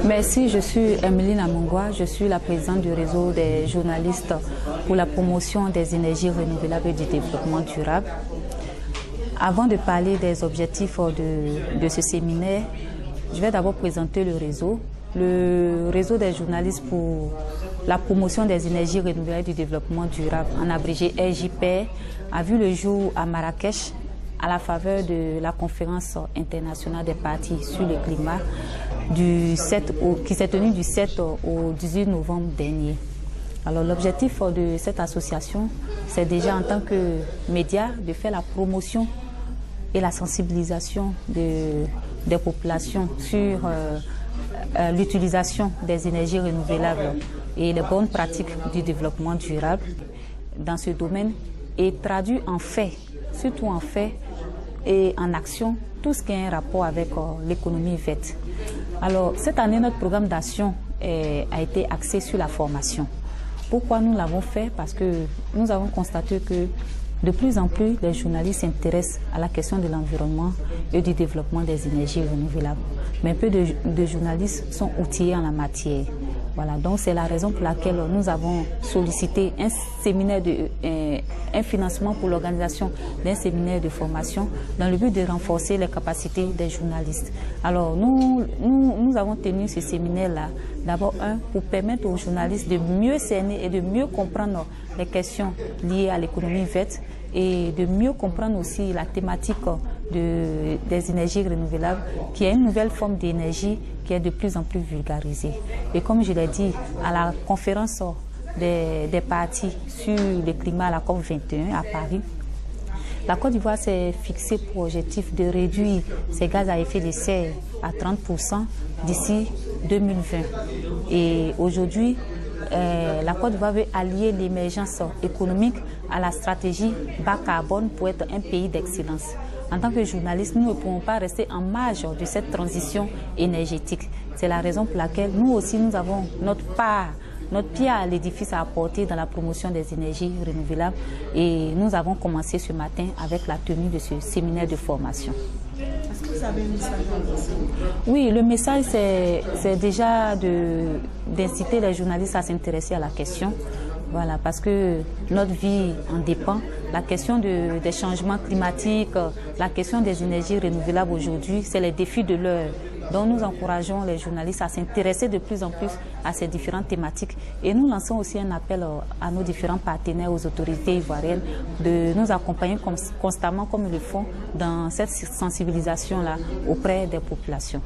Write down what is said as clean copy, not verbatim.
Merci, je suis Emeline Amongwa, je suis la présidente du réseau des journalistes pour la promotion des énergies renouvelables et du développement durable. Avant de parler des objectifs de ce séminaire, je vais d'abord présenter le réseau. Le réseau des journalistes pour la promotion des énergies renouvelables et du développement durable, en abrégé RJPR, a vu le jour à Marrakech à la faveur de la conférence internationale des partis sur le climat qui s'est tenue du 7 au 18 novembre dernier. Alors l'objectif de cette association, c'est déjà en tant que média de faire la promotion et la sensibilisation des populations sur l'utilisation des énergies renouvelables et les bonnes pratiques du développement durable dans ce domaine et traduit en fait, surtout en fait et en action, tout ce qui a un rapport avec l'économie verte. Alors cette année, notre programme d'action a été axé sur la formation. Pourquoi nous l'avons fait? Parce que nous avons constaté que de plus en plus, les journalistes s'intéressent à la question de l'environnement et du développement des énergies renouvelables. Mais peu de journalistes sont outillés en la matière. Voilà, donc c'est la raison pour laquelle nous avons sollicité un séminaire un financement pour l'organisation d'un séminaire de formation dans le but de renforcer les capacités des journalistes. Alors nous avons tenu ce séminaire-là, d'abord pour permettre aux journalistes de mieux cerner et de mieux comprendre les questions liées à l'économie verte et de mieux comprendre aussi la thématique des énergies renouvelables, qui est une nouvelle forme d'énergie qui est de plus en plus vulgarisée. Et comme je l'ai dit, à la conférence des partis sur le climat à la COP21 à Paris, la Côte d'Ivoire s'est fixé pour objectif de réduire ses gaz à effet de serre à 30% d'ici 2020. Et aujourd'hui, la Côte d'Ivoire veut allier l'émergence économique à la stratégie bas carbone pour être un pays d'excellence. En tant que journalistes, nous ne pouvons pas rester en marge de cette transition énergétique. C'est la raison pour laquelle nous aussi, nous avons notre pierre à l'édifice à apporter dans la promotion des énergies renouvelables. Et nous avons commencé ce matin avec la tenue de ce séminaire de formation. Est-ce que vous avez un message à lancer? Oui, le message, c'est déjà d'inciter les journalistes à s'intéresser à la question. Voilà, parce que notre vie en dépend. La question des changements climatiques, la question des énergies renouvelables aujourd'hui, c'est les défis de l'heure. Donc nous encourageons les journalistes à s'intéresser de plus en plus à ces différentes thématiques. Et nous lançons aussi un appel à nos différents partenaires, aux autorités ivoiriennes, de nous accompagner constamment comme ils le font dans cette sensibilisation-là auprès des populations.